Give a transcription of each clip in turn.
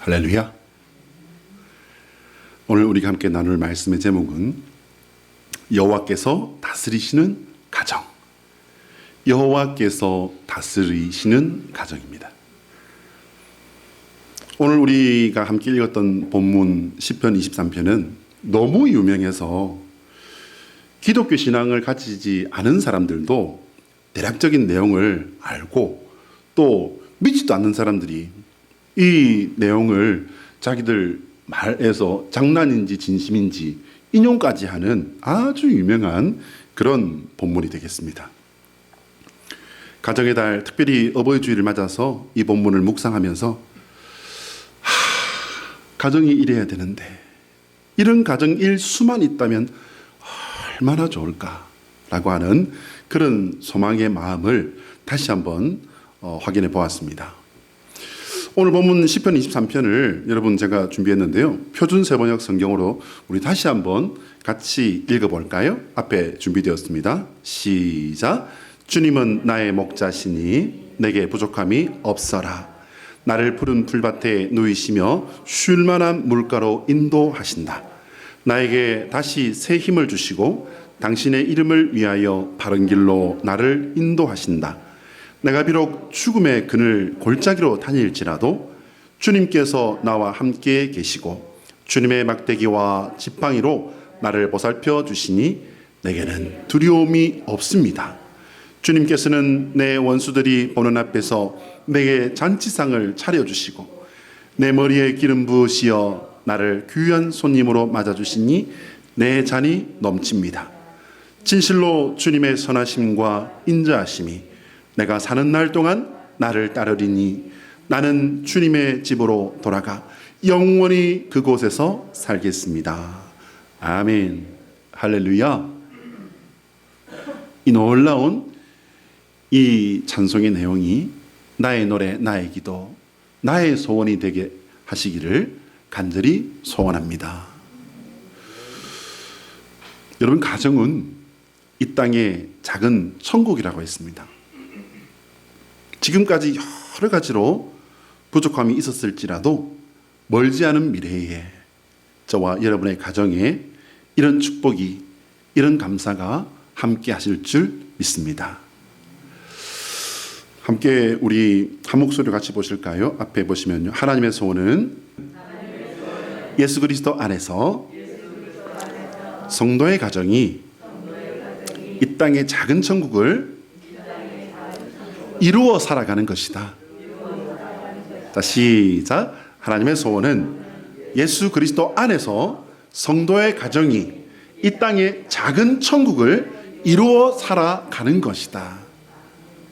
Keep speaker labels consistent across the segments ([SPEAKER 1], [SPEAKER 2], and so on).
[SPEAKER 1] 할렐루야. 오늘 우리가 함께 나눌 말씀의 제목은 여호와께서 다스리시는 가정. 여호와께서 다스리시는 가정입니다. 오늘 우리가 함께 읽었던 본문 시편 23편은 너무 유명해서 기독교 신앙을 가지지 않은 사람들도 대략적인 내용을 알고 또 믿지도 않는 사람들이 이 내용을 자기들 말에서 장난인지 진심인지 인용까지 하는 아주 유명한 그런 본문이 되겠습니다. 가정의 달, 특별히 어버이 주일을 맞아서 이 본문을 묵상하면서 가정이 이래야 되는데 이런 가정 일수만 있다면 얼마나 좋을까라고 하는 그런 소망의 마음을 다시 한번 확인해 보았습니다. 오늘 본문 시편 23편을 여러분 제가 준비했는데요. 표준 세번역 성경으로 우리 다시 한번 같이 읽어볼까요? 앞에 준비되었습니다. 시작. 주님은 나의 목자시니 내게 부족함이 없어라. 나를 푸른 풀밭에 누이시며 쉴 만한 물가로 인도하신다. 나에게 다시 새 힘을 주시고 당신의 이름을 위하여 바른 길로 나를 인도하신다. 내가 비록 죽음의 그늘 골짜기로 다닐지라도 주님께서 나와 함께 계시고 주님의 막대기와 지팡이로 나를 보살펴 주시니 내게는 두려움이 없습니다. 주님께서는 내 원수들이 보는 앞에서 내게 잔치상을 차려주시고 내 머리에 기름 부으시어 나를 귀한 손님으로 맞아주시니 내 잔이 넘칩니다. 진실로 주님의 선하심과 인자하심이 내가 사는 날 동안 나를 따르리니 나는 주님의 집으로 돌아가 영원히 그곳에서 살겠습니다. 아멘. 할렐루야. 이 놀라운 이 찬송의 내용이 나의 노래, 나의 기도, 나의 소원이 되게 하시기를 간절히 소원합니다. 여러분, 가정은 이 땅의 작은 천국이라고 했습니다. 지금까지 여러 가지로 부족함이 있었을지라도 멀지 않은 미래에 저와 여러분의 가정에 이런 축복이, 이런 감사가 함께 하실 줄 믿습니다. 함께 우리 한 목소리로 같이 보실까요? 앞에 보시면요. 하나님의 소원은 예수 그리스도 안에서 성도의 가정이 이 땅의 작은 천국을 이루어 살아가는 것이다. 자, 시작. 하나님의 소원은 예수 그리스도 안에서 성도의 가정이 이 땅의 작은 천국을 이루어 살아가는 것이다.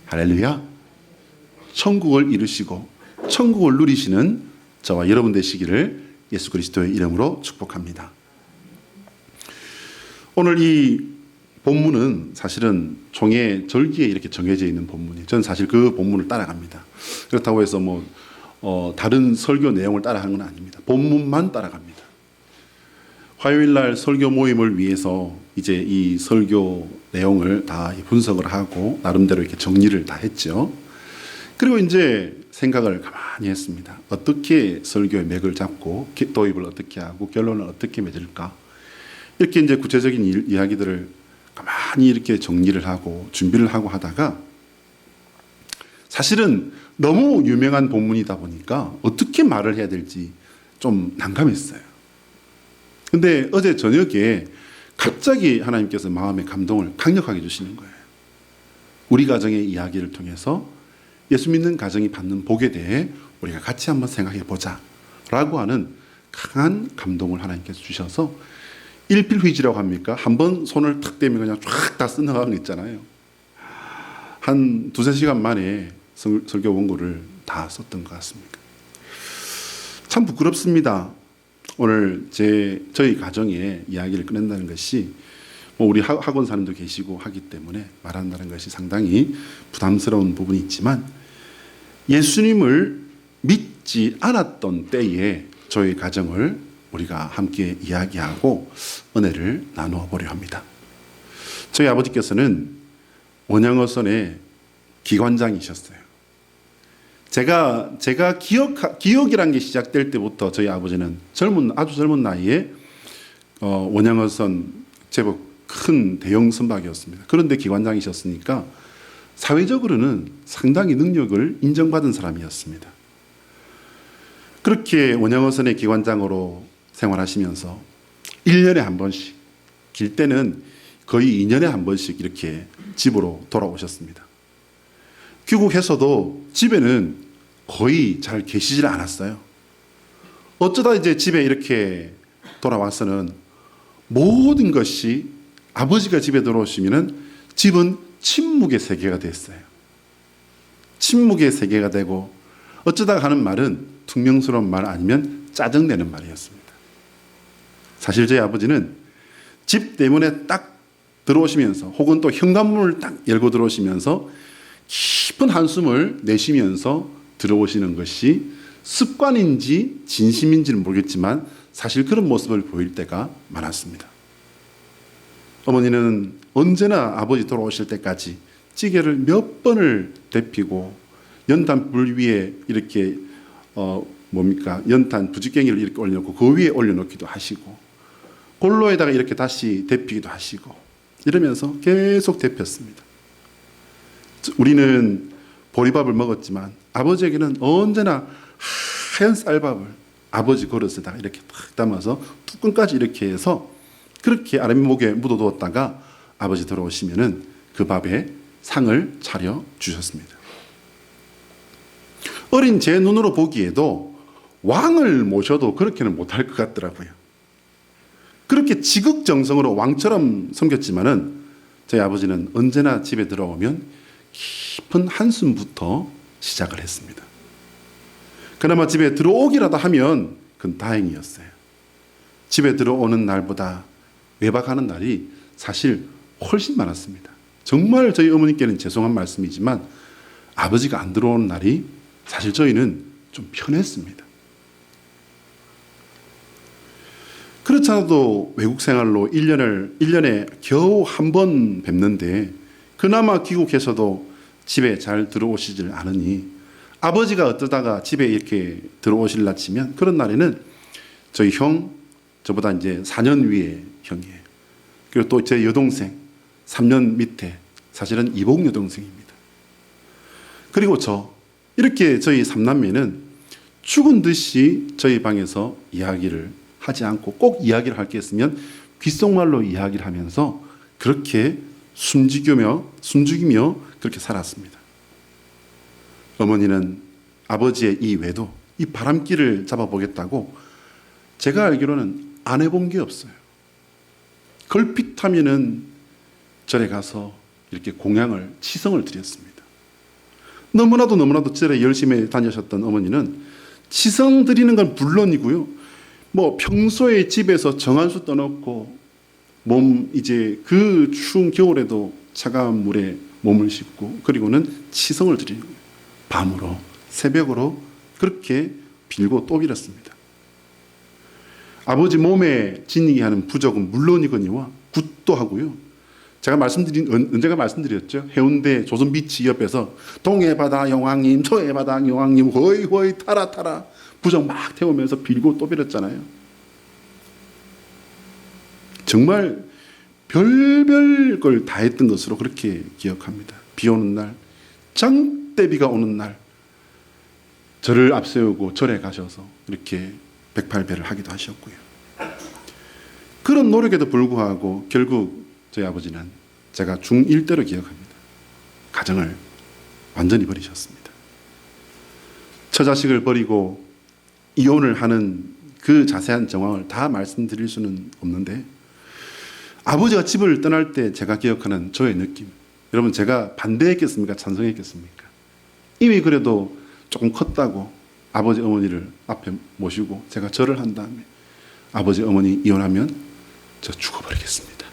[SPEAKER 1] 할렐루야. 천국을 이루시고 천국을 누리시는 저와 여러분 되시기를 예수 그리스도의 이름으로 축복합니다. 오늘 이 본문은 사실은 종의 절기에 이렇게 정해져 있는 본문이에요. 저는 사실 그 본문을 따라갑니다. 그렇다고 해서 다른 설교 내용을 따라하는 건 아닙니다. 본문만 따라갑니다. 화요일 날 설교 모임을 위해서 이제 이 설교 내용을 다 분석을 하고 나름대로 이렇게 정리를 다 했죠. 그리고 이제 생각을 가만히 했습니다. 어떻게 설교의 맥을 잡고 도입을 어떻게 하고 결론을 어떻게 맺을까? 이렇게 이제 구체적인 이야기들을 가만히 이렇게 정리를 하고 준비를 하고 하다가 사실은 너무 유명한 본문이다 보니까 어떻게 말을 해야 될지 좀 난감했어요. 근데 어제 저녁에 갑자기 하나님께서 마음의 감동을 강력하게 주시는 거예요. 우리 가정의 이야기를 통해서 예수 믿는 가정이 받는 복에 대해 우리가 같이 한번 생각해 보자 라고 하는 강한 감동을 하나님께서 주셔서 일필휘지라고 합니까? 한번 손을 탁 대면 그냥 쫙 다 써나가는 거 있잖아요. 한 두세 시간 만에 설교 원고를 다 썼던 것 같습니다. 참 부끄럽습니다. 오늘 저희 가정의 이야기를 꺼낸다는 것이 우리 학원 사람도 계시고 하기 때문에 말한다는 것이 상당히 부담스러운 부분이 있지만 예수님을 믿지 않았던 때에 저희 가정을 우리가 함께 이야기하고 은혜를 나누어 보려 합니다. 저희 아버지께서는 원양어선의 기관장이셨어요. 제가 기억이란 게 시작될 때부터 저희 아버지는 아주 젊은 나이에 원양어선 제법 큰 대형 선박이었습니다. 그런데 기관장이셨으니까 사회적으로는 상당히 능력을 인정받은 사람이었습니다. 그렇게 원양어선의 기관장으로 생활하시면서 1년에 한 번씩, 길 때는 거의 2년에 한 번씩 이렇게 집으로 돌아오셨습니다. 귀국해서도 집에는 거의 잘 계시질 않았어요. 어쩌다 이제 집에 이렇게 돌아와서는 모든 것이 아버지가 집에 들어오시면은 집은 침묵의 세계가 됐어요. 침묵의 세계가 되고 어쩌다가 하는 말은 퉁명스러운 말 아니면 짜증내는 말이었습니다. 사실 저희 아버지는 집 때문에 딱 들어오시면서 혹은 또 현관문을 딱 열고 들어오시면서 깊은 한숨을 내쉬면서 들어오시는 것이 습관인지 진심인지는 모르겠지만 사실 그런 모습을 보일 때가 많았습니다. 어머니는 언제나 아버지 돌아오실 때까지 찌개를 몇 번을 데피고 연탄 불 위에 이렇게 연탄 부지깽이를 이렇게 올려놓고 그 위에 올려놓기도 하시고 골로에다가 이렇게 다시 데피기도 하시고 이러면서 계속 데폈습니다. 우리는 보리밥을 먹었지만 아버지에게는 언제나 하얀 쌀밥을 아버지 그릇에다가 이렇게 탁 담아서 뚜껑까지 이렇게 해서 그렇게 아랫목에 묻어두었다가 아버지 들어오시면은 그 밥에 상을 차려 주셨습니다. 어린 제 눈으로 보기에도 왕을 모셔도 그렇게는 못할 것 같더라고요. 그렇게 지극정성으로 왕처럼 섬겼지만은 저희 아버지는 언제나 집에 들어오면 깊은 한숨부터 시작을 했습니다. 그나마 집에 들어오기라도 하면 그건 다행이었어요. 집에 들어오는 날보다 외박하는 날이 사실 훨씬 많았습니다. 정말 저희 어머니께는 죄송한 말씀이지만 아버지가 안 들어오는 날이 사실 저희는 좀 편했습니다. 그렇지 않아도 외국 생활로 1년에 겨우 한 번 뵙는데 그나마 귀국해서도 집에 잘 들어오시질 않으니 아버지가 어쩌다가 집에 이렇게 들어오실라 치면 그런 날에는 저희 형, 저보다 이제 4년 위에 형이에요. 그리고 또 제 여동생 3년 밑에 사실은 이복 여동생입니다. 그리고 이렇게 저희 3남매는 죽은 듯이 저희 방에서 이야기를 하지 않고 꼭 이야기를 할 게 있으면 귓속말로 이야기를 하면서 그렇게 숨죽이며 그렇게 살았습니다. 어머니는 아버지의 이 외도, 이 바람길을 잡아보겠다고 제가 알기로는 안 해본 게 없어요. 걸핏하면은 절에 가서 이렇게 치성을 드렸습니다. 너무나도 절에 열심히 다니셨던 어머니는 치성 드리는 건 물론이고요. 평소에 집에서 정한수 떠놓고 그 추운 겨울에도 차가운 물에 몸을 씻고 그리고는 치성을 드리는 거예요. 밤으로 새벽으로 그렇게 빌고 또 빌었습니다. 아버지 몸에 지니게 하는 부적은 물론이거니와 굿도 하고요. 언제가 말씀드렸죠. 해운대 조선 비치 옆에서 동해 바다 영왕님, 서해 바다 영왕님, 허이 타라 부적 막 태우면서 빌고 또 빌었잖아요. 정말 별별 걸 다 했던 것으로 그렇게 기억합니다. 비 오는 날, 장대비가 오는 날, 저를 앞세우고 절에 가셔서 이렇게 108배를 하기도 하셨고요. 그런 노력에도 불구하고 결국 저희 아버지는 제가 중1 때로 기억합니다. 가정을 완전히 버리셨습니다. 처자식을 버리고 이혼을 하는 그 자세한 정황을 다 말씀드릴 수는 없는데 아버지가 집을 떠날 때 제가 기억하는 저의 느낌, 여러분 제가 반대했겠습니까? 찬성했겠습니까? 이미 그래도 조금 컸다고 아버지 어머니를 앞에 모시고 제가 절을 한 다음에 아버지 어머니 이혼하면 저 죽어버리겠습니다.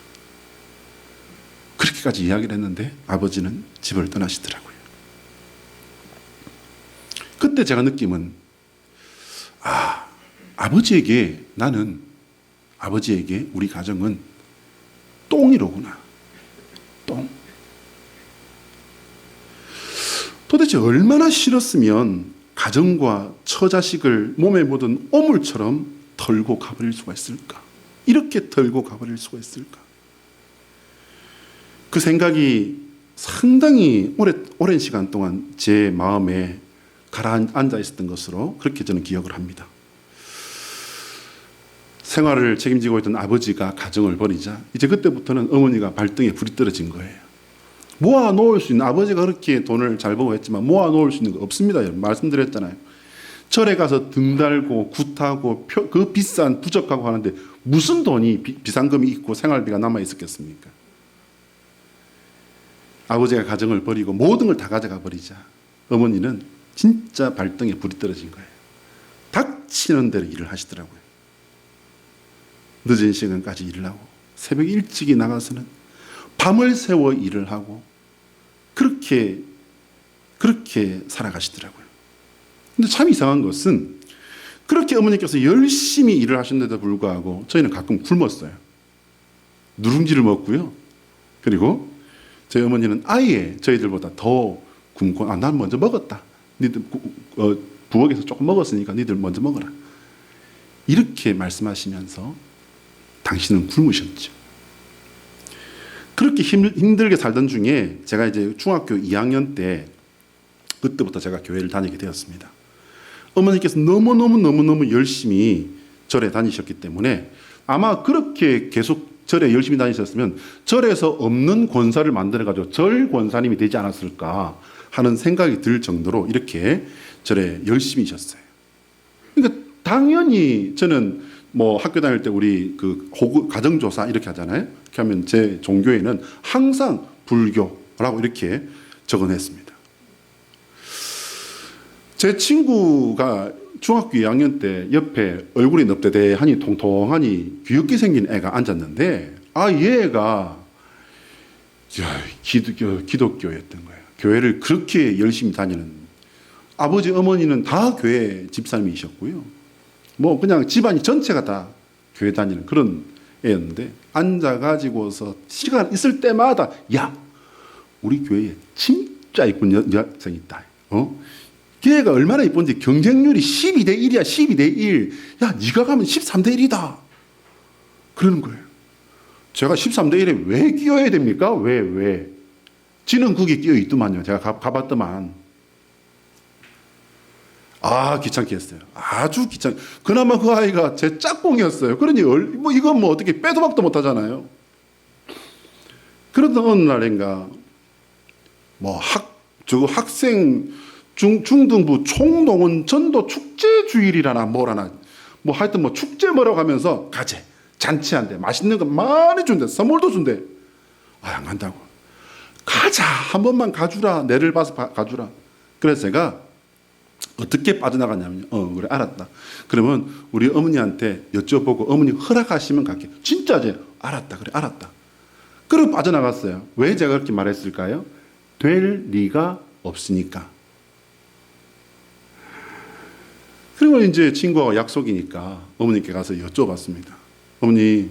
[SPEAKER 1] 그렇게까지 이야기를 했는데 아버지는 집을 떠나시더라고요. 그때 제가 느낌은 아버지에게 우리 가정은 똥이로구나. 똥. 도대체 얼마나 싫었으면 가정과 처자식을 몸에 묻은 오물처럼 털고 가버릴 수가 있을까? 이렇게 털고 가버릴 수가 있을까? 그 생각이 상당히 오랜 시간 동안 제 마음에 가라앉아 있었던 것으로 그렇게 저는 기억을 합니다. 생활을 책임지고 있던 아버지가 가정을 버리자 이제 그때부터는 어머니가 발등에 불이 떨어진 거예요. 모아놓을 수 있는, 아버지가 그렇게 돈을 잘 벌고 했지만 모아놓을 수 있는 거 없습니다. 말씀드렸잖아요. 절에 가서 등 달고 굿하고 그 비싼 부적하고 하는데 무슨 돈이 비상금이 있고 생활비가 남아 있었겠습니까? 아버지가 가정을 버리고 모든 걸 다 가져가 버리자 어머니는 진짜 발등에 불이 떨어진 거예요. 닥치는 대로 일을 하시더라고요. 늦은 시간까지 일을 하고 새벽 일찍이 나가서는 밤을 새워 일을 하고 그렇게 살아가시더라고요. 근데 참 이상한 것은 그렇게 어머니께서 열심히 일을 하셨는데도 불구하고 저희는 가끔 굶었어요. 누룽지를 먹고요. 그리고 저희 어머니는 아예 저희들보다 더 굶고 난 먼저 먹었다. 니들 부엌에서 조금 먹었으니까 니들 먼저 먹어라. 이렇게 말씀하시면서 당신은 굶으셨죠. 그렇게 힘들게 살던 중에 제가 이제 중학교 2학년 때 그때부터 제가 교회를 다니게 되었습니다. 어머니께서 너무너무 열심히 절에 다니셨기 때문에 아마 그렇게 계속 절에 열심히 다니셨으면 절에서 없는 권사를 만들어가지고 절 권사님이 되지 않았을까 하는 생각이 들 정도로 이렇게 절에 열심히셨어요. 그러니까 당연히 저는 뭐 학교 다닐 때 우리 그 가정조사 이렇게 하잖아요. 이렇게 하면 제 종교에는 항상 불교라고 이렇게 적어냈습니다. 제 친구가 중학교 2학년 때 옆에 얼굴이 넙대대하니 통통하니 귀엽게 생긴 애가 앉았는데 얘가 기독교였던 거예요. 교회를 그렇게 열심히 다니는 아버지 어머니는 다 교회 집사님이셨고요. 뭐 그냥 집안이 전체가 다 교회 다니는 그런 애였는데 앉아가지고서 시간 있을 때마다 야 우리 교회에 진짜 이쁜 여학생이 있다. 걔가 얼마나 이쁜지 경쟁률이 12대 1이야. 12대 1. 야 네가 가면 13대 1이다. 그러는 거예요. 제가 13대 1에 왜 끼어야 됩니까? 왜? 지는 그게 끼어 있더만요. 제가 가봤더만. 귀찮게 했어요. 아주 귀찮게. 그나마 그 아이가 제 짝꿍이었어요. 그러니 뭐 이건 뭐 어떻게 빼도 박도 못 하잖아요. 그러던 어느 날인가 뭐 학생 중등부 총동원 전도 축제 주일이라나 뭐라나 뭐 하여튼 뭐 축제 뭐라고 하면서 가재 잔치한대. 맛있는 거 많이 준대. 선물도 준대. 안 간다고. 가자. 한 번만 가주라. 내를 봐서 가주라. 그래서 제가 어떻게 빠져나갔냐면요. 그래 알았다. 그러면 우리 어머니한테 여쭤보고 어머니 허락하시면 갈게. 진짜지? 알았다. 그래 알았다. 그리고 빠져나갔어요. 왜 제가 그렇게 말했을까요? 될 리가 없으니까. 그리고 이제 친구와 약속이니까 어머니께 가서 여쭤봤습니다. 어머니,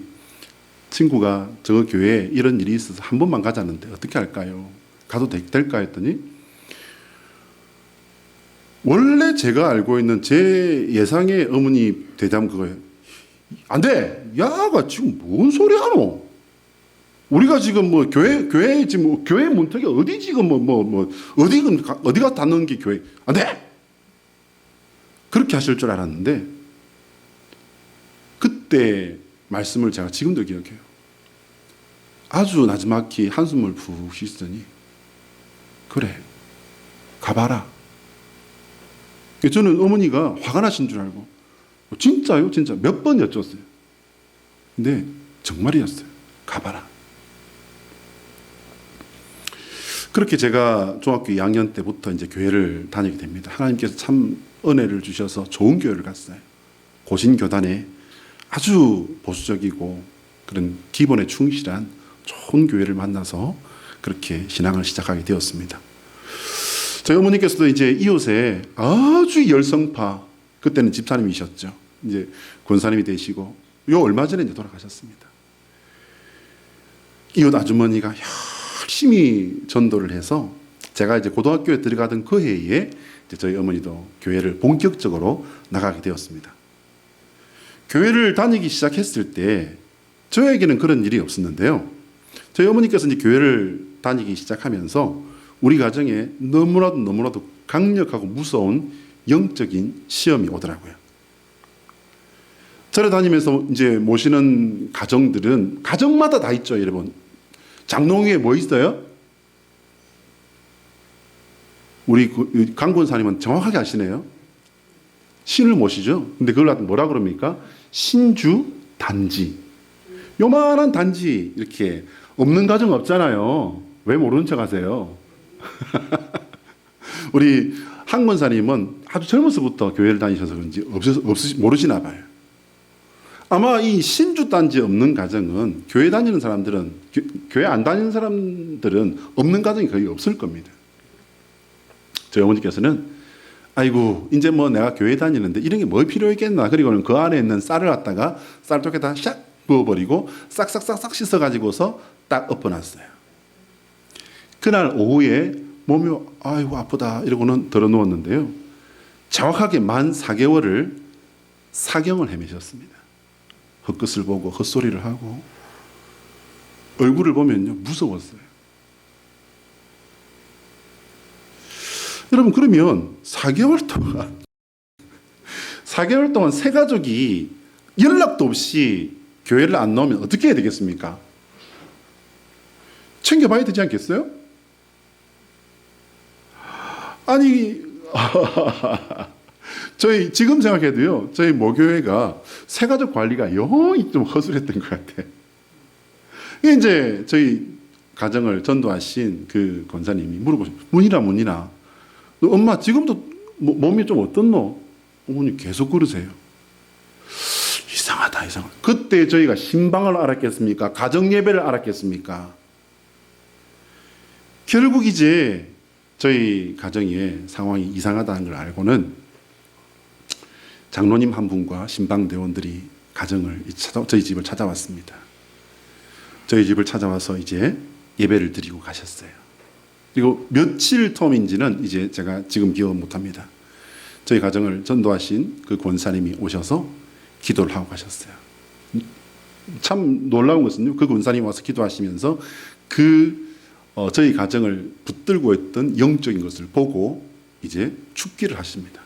[SPEAKER 1] 친구가 저 교회에 이런 일이 있어서 한 번만 가자는데 어떻게 할까요? 가도 될까 했더니 원래 제가 알고 있는 제 예상의 어머니 대답은 그거예요. 안 돼! 야가 지금 뭔 소리 하노? 우리가 지금 뭐 교회 지금 뭐 교회 문턱이 어디 지금 어디가 닿는 게 교회? 안 돼! 그렇게 하실 줄 알았는데 그때 말씀을 제가 지금도 기억해요. 아주 나지막히 한숨을 푹 쉬시더니 그래 가봐라. 저는 어머니가 화가 나신 줄 알고 진짜요? 진짜 몇 번 여쭸어요. 근데 정말이었어요. 가봐라. 그렇게 제가 중학교 2학년 때부터 이제 교회를 다니게 됩니다. 하나님께서 참 은혜를 주셔서 좋은 교회를 갔어요. 고신교단에 아주 보수적이고 그런 기본에 충실한 좋은 교회를 만나서 그렇게 신앙을 시작하게 되었습니다. 저희 어머니께서도 이제 이웃에 아주 열성파, 그때는 집사님이셨죠. 이제 권사님이 되시고, 얼마 전에 이제 돌아가셨습니다. 이웃 아주머니가 열심히 전도를 해서 제가 이제 고등학교에 들어가던 그 해에 이제 저희 어머니도 교회를 본격적으로 나가게 되었습니다. 교회를 다니기 시작했을 때 저에게는 그런 일이 없었는데요. 저희 어머니께서 이제 교회를 다니기 시작하면서 우리 가정에 너무나도 강력하고 무서운 영적인 시험이 오더라고요. 절에 다니면서 이제 모시는 가정들은 가정마다 다 있죠, 여러분. 장롱 위에 뭐 있어요? 우리 강권사님은 정확하게 아시네요. 신을 모시죠. 근데 그걸 뭐라 그럽니까? 신주 단지. 요만한 단지 이렇게 없는 가정 없잖아요. 왜 모르는 척 하세요? 우리 한권사님은 아주 젊어서부터 교회를 다니셔서 그런지 모르시나 봐요. 아마 이 신주 단지 없는 가정은 교회 다니는 사람들은 교회 안 다니는 사람들은 없는 가정이 거의 없을 겁니다. 저희 어머니께서는 아이고 이제 뭐 내가 교회 다니는데 이런 게 뭐 필요했겠나. 그리고는 그 안에 있는 쌀을 갖다가 쌀통에다 샥 부어버리고 싹싹싹싹 씻어가지고서 딱 엎어놨어요. 그날 오후에 몸이 아이고 아프다 이러고는 덜어누웠는데요. 정확하게 만 4개월을 사경을 헤매셨습니다. 헛것을 보고 헛소리를 하고 얼굴을 보면요 무서웠어요. 여러분 그러면 4개월 동안 세 가족이 연락도 없이 교회를 안 나오면 어떻게 해야 되겠습니까? 챙겨봐야 되지 않겠어요? 아니 저희 지금 생각해도요 저희 모교회가 세 가족 관리가 영이 좀 허술했던 것 같아요. 이게 이제 저희 가정을 전도하신 그 권사님이 물어보시죠. 문이나 너 엄마 지금도 몸이 좀 어떻노? 어머니 계속 그러세요. 이상하다. 그때 저희가 신방을 알았겠습니까? 가정 예배를 알았겠습니까? 결국 이제 저희 가정의 상황이 이상하다는 걸 알고는 장로님 한 분과 신방대원들이 저희 집을 찾아왔습니다. 저희 집을 찾아와서 이제 예배를 드리고 가셨어요. 그리고 며칠 텀인지는 이제 제가 지금 기억 못합니다. 저희 가정을 전도하신 그 권사님이 오셔서 기도를 하고 가셨어요. 참 놀라운 것은요, 그 권사님이 와서 기도하시면서 저희 가정을 붙들고 있던 영적인 것을 보고 이제 죽기를 하십니다.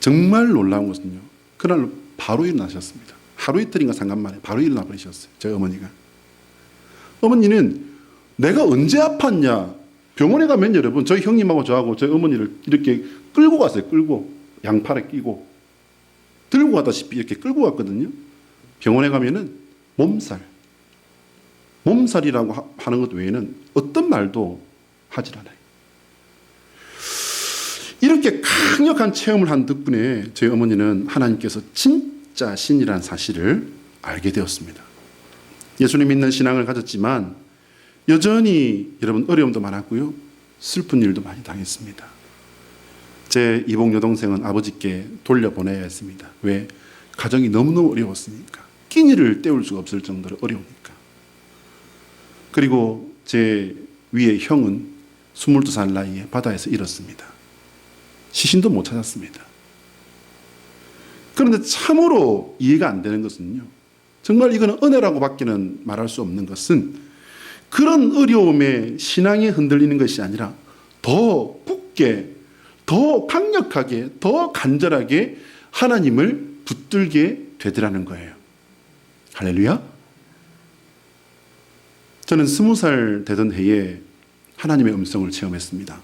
[SPEAKER 1] 정말 놀라운 것은요, 그날 바로 일어나셨습니다. 하루 이틀인가 상관 만에 바로 일어나 버리셨어요. 저희 어머니가. 어머니는 내가 언제 아팠냐? 병원에 가면 여러분 저희 형님하고 저하고 저희 어머니를 이렇게 끌고 갔어요. 끌고 양팔에 끼고 들고 가다시피 이렇게 끌고 갔거든요. 병원에 가면은 몸살이라고 하는 것 외에는 어떤 말도 하질 않아요. 이렇게 강력한 체험을 한 덕분에 저희 어머니는 하나님께서 진짜 신이라는 사실을 알게 되었습니다. 예수님 믿는 신앙을 가졌지만 여전히 여러분 어려움도 많았고요. 슬픈 일도 많이 당했습니다. 제 이복 여동생은 아버지께 돌려보내야 했습니다. 왜? 가정이 너무너무 어려웠으니까. 끼니를 때울 수가 없을 정도로 어려우니까. 그리고 제 위에 형은 22살 나이에 바다에서 잃었습니다. 시신도 못 찾았습니다. 그런데 참으로 이해가 안 되는 것은요. 정말 이거는 은혜라고 밖에는 말할 수 없는 것은 그런 어려움에 신앙이 흔들리는 것이 아니라 더 굳게, 더 강력하게, 더 간절하게 하나님을 붙들게 되더라는 거예요. 할렐루야. 저는 20살 되던 해에 하나님의 음성을 체험했습니다.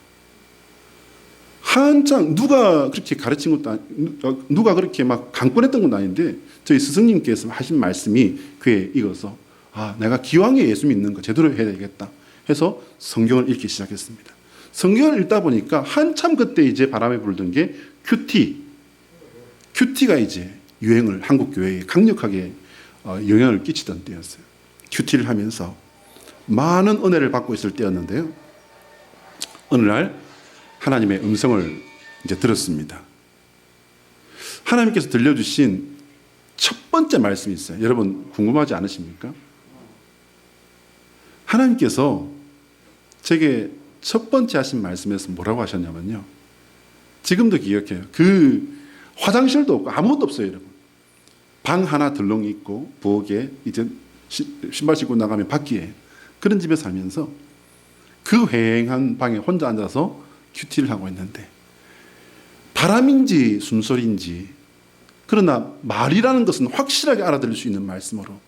[SPEAKER 1] 한창 누가 그렇게 가르친 것도 누가 그렇게 막 강권했던 건 아닌데 저희 스승님께서 하신 말씀이 귀에 익어서 내가 기왕에 예수 믿는 거 제대로 해야 되겠다 해서 성경을 읽기 시작했습니다. 성경을 읽다 보니까 한참 그때 이제 바람에 불던 게 큐티가 이제 유행을 한국 교회에 강력하게 영향을 끼치던 때였어요. 큐티를 하면서 많은 은혜를 받고 있을 때였는데요. 어느 날 하나님의 음성을 이제 들었습니다. 하나님께서 들려주신 첫 번째 말씀이 있어요. 여러분 궁금하지 않으십니까? 하나님께서 제게 첫 번째 하신 말씀에서 뭐라고 하셨냐면요. 지금도 기억해요. 그 화장실도 없고 아무것도 없어요, 여러분. 방 하나 덜렁 있고 부엌에 이제 신발 신고 나가면 밖이에요. 그런 집에 살면서 그 휑한 방에 혼자 앉아서 큐티를 하고 있는데 바람인지 숨소리인지 그러나 말이라는 것은 확실하게 알아들을 수 있는 말씀으로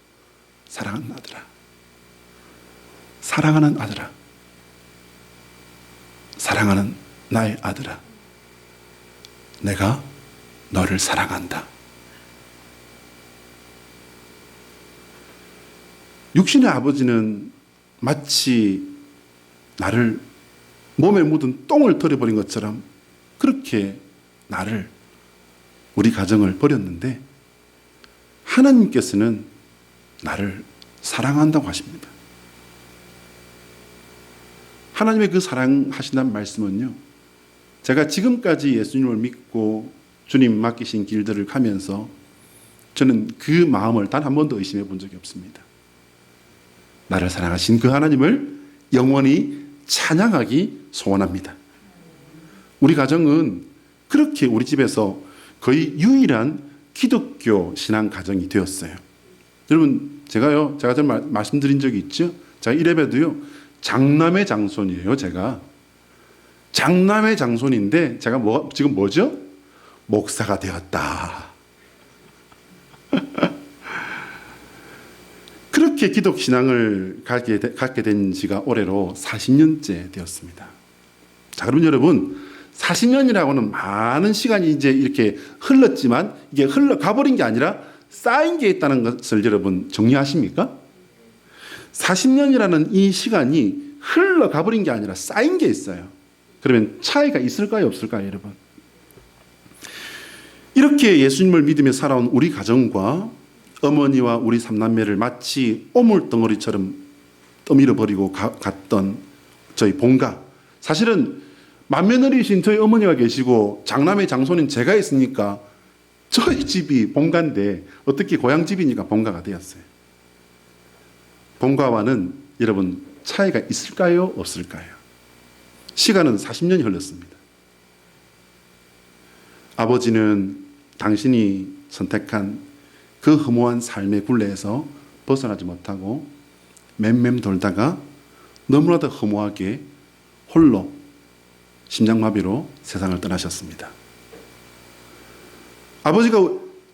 [SPEAKER 1] 사랑하는 아들아, 사랑하는 아들아, 사랑하는 나의 아들아, 내가 너를 사랑한다. 육신의 아버지는 마치 나를 몸에 묻은 똥을 털어버린 것처럼 그렇게 나를, 우리 가정을 버렸는데 하나님께서는 나를 사랑한다고 하십니다. 하나님의 그 사랑하신다는 말씀은요, 제가 지금까지 예수님을 믿고 주님 맡기신 길들을 가면서 저는 그 마음을 단 한 번도 의심해 본 적이 없습니다. 나를 사랑하신 그 하나님을 영원히 찬양하기 소원합니다. 우리 가정은 그렇게 우리 집에서 거의 유일한 기독교 신앙 가정이 되었어요. 여러분, 제가 말씀드린 적이 있죠? 제가 이래봬도요, 장남의 장손이에요, 제가. 장남의 장손인데, 제가 지금 뭐죠? 목사가 되었다. 그렇게 기독 신앙을 갖게 된 지가 올해로 40년째 되었습니다. 자, 그럼 여러분, 40년이라고는 많은 시간이 이제 이렇게 흘렀지만 이게 흘러가버린 게 아니라 쌓인 게 있다는 것을 여러분 정리하십니까? 40년이라는 이 시간이 흘러가버린 게 아니라 쌓인 게 있어요. 그러면 차이가 있을까요, 없을까요, 여러분? 이렇게 예수님을 믿으며 살아온 우리 가정과 어머니와 우리 삼남매를 마치 오물덩어리처럼 떠밀어 버리고 갔던 저희 본가, 사실은 맏며느리신 저희 어머니가 계시고 장남의 장손인 제가 있으니까 저희 집이 본가인데 어떻게 고향집이니까 본가가 되었어요. 본가와는 여러분 차이가 있을까요, 없을까요? 시간은 40년이 흘렀습니다. 아버지는 당신이 선택한 그 허무한 삶의 굴레에서 벗어나지 못하고 맴맴 돌다가 너무나도 허무하게 홀로 심장마비로 세상을 떠나셨습니다. 아버지가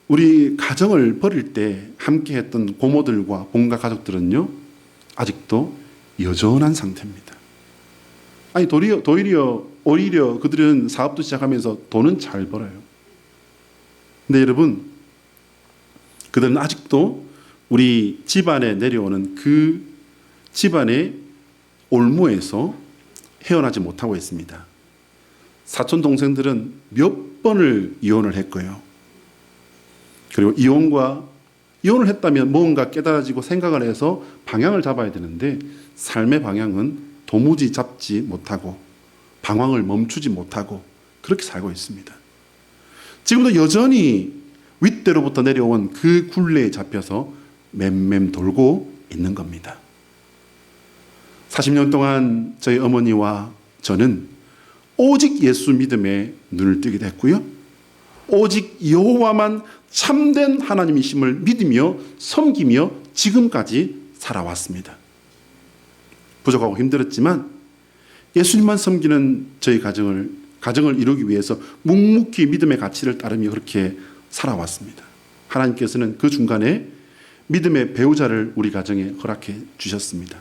[SPEAKER 1] 우리 가정을 버릴 때 함께했던 고모들과 본가 가족들은요, 아직도 여전한 상태입니다. 아니, 오히려 그들은 사업도 시작하면서 돈은 잘 벌어요. 근데 여러분, 그들은 아직도 우리 집안에 내려오는 그 집안의 올무에서 헤어나지 못하고 있습니다. 사촌 동생들은 몇 번을 이혼을 했고요. 그리고 이혼을 했다면 뭔가 깨달아지고 생각을 해서 방향을 잡아야 되는데 삶의 방향은 도무지 잡지 못하고 방황을 멈추지 못하고 그렇게 살고 있습니다. 지금도 여전히 윗대로부터 내려온 그 굴레에 잡혀서 맴맴 돌고 있는 겁니다. 40년 동안 저희 어머니와 저는 오직 예수 믿음에 눈을 뜨게 됐고요. 오직 여호와만 참된 하나님이심을 믿으며 섬기며 지금까지 살아왔습니다. 부족하고 힘들었지만 예수님만 섬기는 저희 가정을 이루기 위해서 묵묵히 믿음의 가치를 따르며 그렇게 살아왔습니다. 하나님께서는 그 중간에 믿음의 배우자를 우리 가정에 허락해 주셨습니다.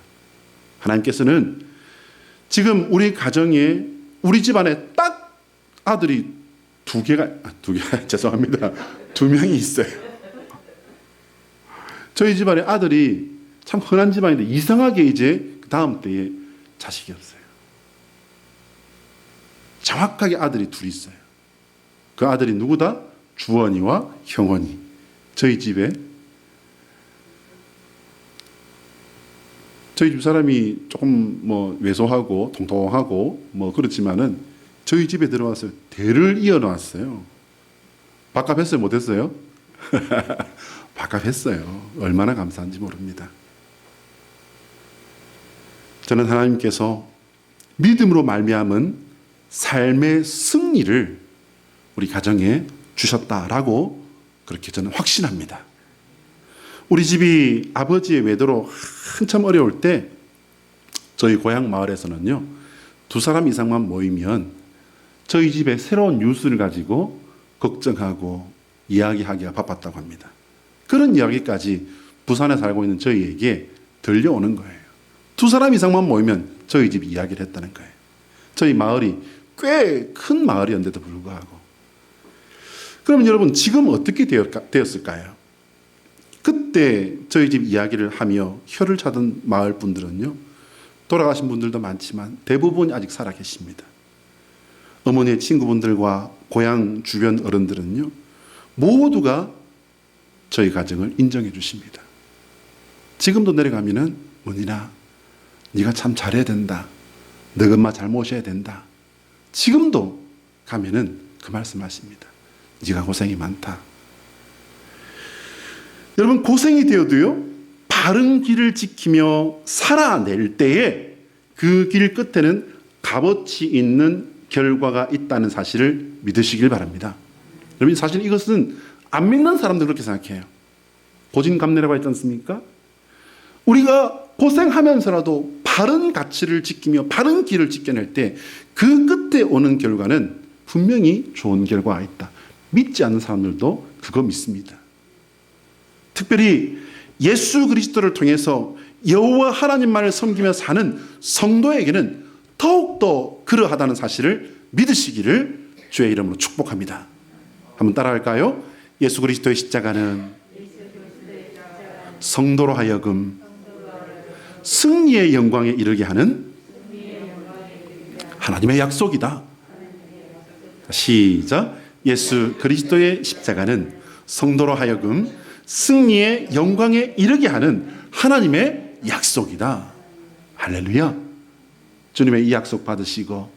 [SPEAKER 1] 하나님께서는 지금 우리 가정에, 우리 집안에 딱 아들이 두 개가 죄송합니다. 2명이 있어요. 저희 집안에 아들이 참 흔한 집안인데 이상하게 이제 그 다음 때에 자식이 없어요. 정확하게 아들이 둘이 있어요. 그 아들이 누구다? 주원이와 형원이. 저희 집 사람이 조금 뭐 왜소하고 통통하고 뭐 그렇지만은 저희 집에 들어와서 대를 이어놨어요. 밥값했어요, 못했어요? 밥값했어요. 얼마나 감사한지 모릅니다. 저는 하나님께서 믿음으로 말미암은 삶의 승리를 우리 가정에 주셨다라고 그렇게 저는 확신합니다. 우리 집이 아버지의 외도로 한참 어려울 때 저희 고향 마을에서는요, 2사람 이상만 모이면 저희 집에 새로운 뉴스를 가지고 걱정하고 이야기하기가 바빴다고 합니다. 그런 이야기까지 부산에 살고 있는 저희에게 들려오는 거예요. 2사람 이상만 모이면 저희 집 이야기를 했다는 거예요. 저희 마을이 꽤 큰 마을이었는데도 불구하고. 그러면 여러분, 지금 어떻게 되었을까요? 그때 저희 집 이야기를 하며 혀를 차던 마을 분들은요, 돌아가신 분들도 많지만 대부분이 아직 살아 계십니다. 어머니의 친구분들과 고향 주변 어른들은요, 모두가 저희 가정을 인정해 주십니다. 지금도 내려가면은, 문이나 네가 참 잘해야 된다, 너 엄마 잘 모셔야 된다. 지금도 가면은 그 말씀하십니다. 네가 고생이 많다. 여러분, 고생이 되어도요, 바른 길을 지키며 살아낼 때에 그 길 끝에는 값어치 있는 결과가 있다는 사실을 믿으시길 바랍니다. 여러분, 사실 이것은 안 믿는 사람들 그렇게 생각해요. 고진감래라고 했지 않습니까? 우리가 고생하면서라도 바른 가치를 지키며 바른 길을 지켜낼 때 그 끝에 오는 결과는 분명히 좋은 결과가 있다. 믿지 않는 사람들도 그거 믿습니다. 특별히 예수 그리스도를 통해서 여호와 하나님만을 섬기며 사는 성도에게는 더욱더 그러하다는 사실을 믿으시기를 주의 이름으로 축복합니다. 한번 따라할까요? 예수 그리스도의 십자가는 성도로 하여금 승리의 영광에 이르게 하는 하나님의 약속이다. 시작. 예수 그리스도의 십자가는 성도로 하여금 승리의 영광에 이르게 하는 하나님의 약속이다. 할렐루야. 주님의 이 약속 받으시고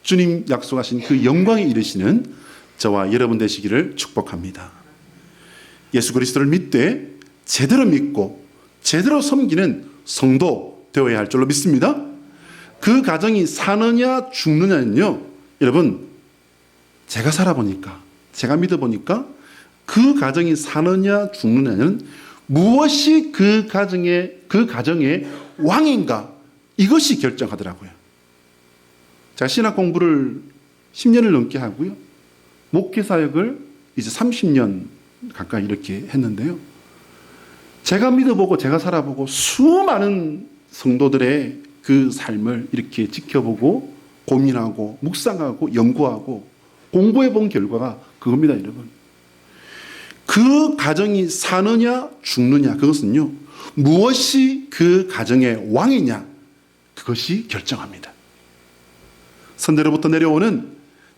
[SPEAKER 1] 주님 약속하신 그 영광에 이르시는 저와 여러분 되시기를 축복합니다. 예수 그리스도를 믿되 제대로 믿고 제대로 섬기는 성도 되어야 할 줄로 믿습니다. 그 가정이 사느냐 죽느냐는요, 여러분, 제가 살아보니까, 제가 믿어보니까 그 가정이 사느냐 죽느냐는 무엇이 그 가정의 왕인가, 이것이 결정하더라고요. 제가 신학 공부를 10년을 넘게 하고요, 목회 사역을 이제 30년 가까이 이렇게 했는데요, 제가 믿어보고 제가 살아보고 수많은 성도들의 그 삶을 이렇게 지켜보고 고민하고 묵상하고 연구하고 공부해 본 결과가 그겁니다, 여러분. 그 가정이 사느냐 죽느냐, 그것은요, 무엇이 그 가정의 왕이냐, 그것이 결정합니다. 선대로부터 내려오는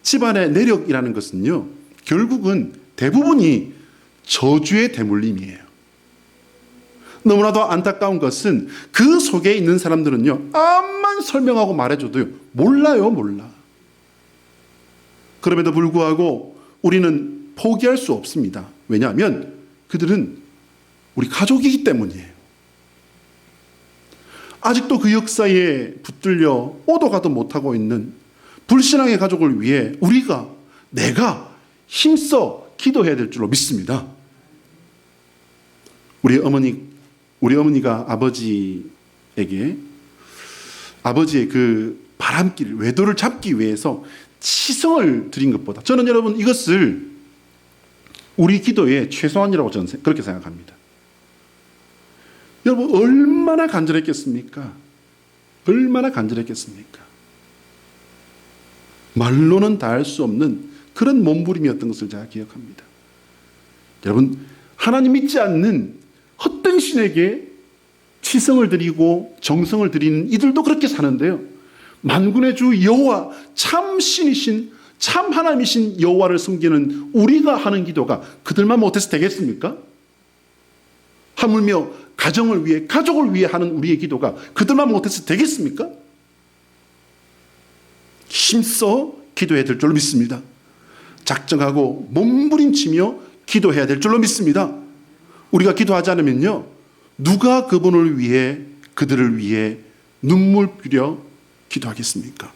[SPEAKER 1] 집안의 내력이라는 것은요, 결국은 대부분이 저주의 대물림이에요. 너무나도 안타까운 것은 그 속에 있는 사람들은요, 암만 설명하고 말해줘도요, 몰라요, 몰라. 그럼에도 불구하고 우리는 포기할 수 없습니다. 왜냐하면 그들은 우리 가족이기 때문이에요. 아직도 그 역사에 붙들려 오도 가도 못하고 있는 불신앙의 가족을 위해 내가 힘써 기도해야 될 줄로 믿습니다. 우리 어머니가 아버지의 그 바람길, 외도를 잡기 위해서 치성을 드린 것보다, 저는 여러분 이것을 우리 기도의 최소한이라고 저는 그렇게 생각합니다. 여러분, 얼마나 간절했겠습니까? 얼마나 간절했겠습니까? 말로는 다 할 수 없는 그런 몸부림이었던 것을 제가 기억합니다. 여러분, 하나님 믿지 않는 헛된 신에게 치성을 드리고 정성을 드리는 이들도 그렇게 사는데요, 만군의 주 여호와, 참 신이신 참 하나님이신 여호와를 섬기는 우리가 하는 기도가 그들만 못해서 되겠습니까? 하물며 가정을 위해, 가족을 위해 하는 우리의 기도가 그들만 못해서 되겠습니까? 힘써 기도해야 될 줄로 믿습니다. 작정하고 몸부림치며 기도해야 될 줄로 믿습니다. 우리가 기도하지 않으면요, 누가 그들을 위해 눈물 뿌려 기도하겠습니까?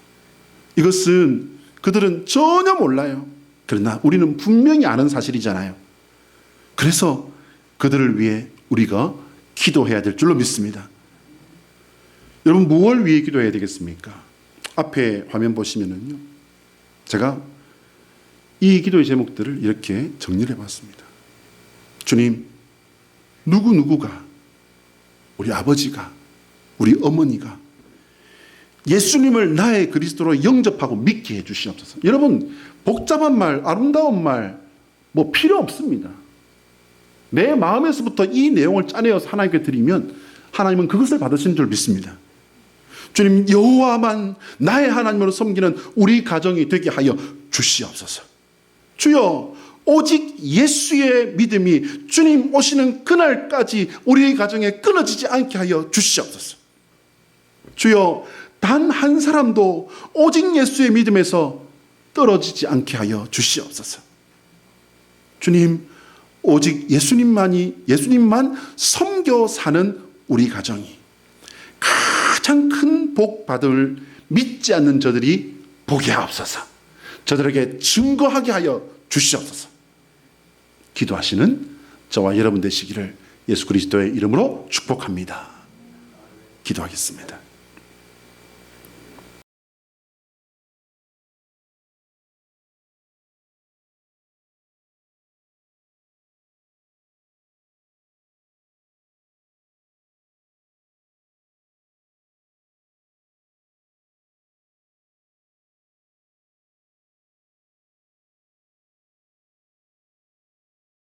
[SPEAKER 1] 이것은 그들은 전혀 몰라요. 그러나 우리는 분명히 아는 사실이잖아요. 그래서 그들을 위해 우리가 기도해야 될 줄로 믿습니다. 여러분, 무엇을 위해 기도해야 되겠습니까? 앞에 화면 보시면은요, 제가 이 기도의 제목들을 이렇게 정리를 해봤습니다. 주님, 누구누구가, 우리 아버지가, 우리 어머니가 예수님을 나의 그리스도로 영접하고 믿게 해주시옵소서. 여러분, 복잡한 말, 아름다운 말 뭐 필요 없습니다. 내 마음에서부터 이 내용을 짜내어서 하나님께 드리면 하나님은 그것을 받으신 줄 믿습니다. 주님, 여호와만 나의 하나님으로 섬기는 우리 가정이 되게 하여 주시옵소서. 주여, 오직 예수의 믿음이 주님 오시는 그날까지 우리 가정에 끊어지지 않게 하여 주시옵소서. 주여, 단 한 사람도 오직 예수의 믿음에서 떨어지지 않게 하여 주시옵소서. 주님, 오직 예수님만 섬겨 사는 우리 가정이 가장 큰 복 받을 믿지 않는 저들이 보게 하옵소서. 저들에게 증거하게 하여 주시옵소서. 기도하시는 저와 여러분 되시기를 예수 그리스도의 이름으로 축복합니다. 기도하겠습니다.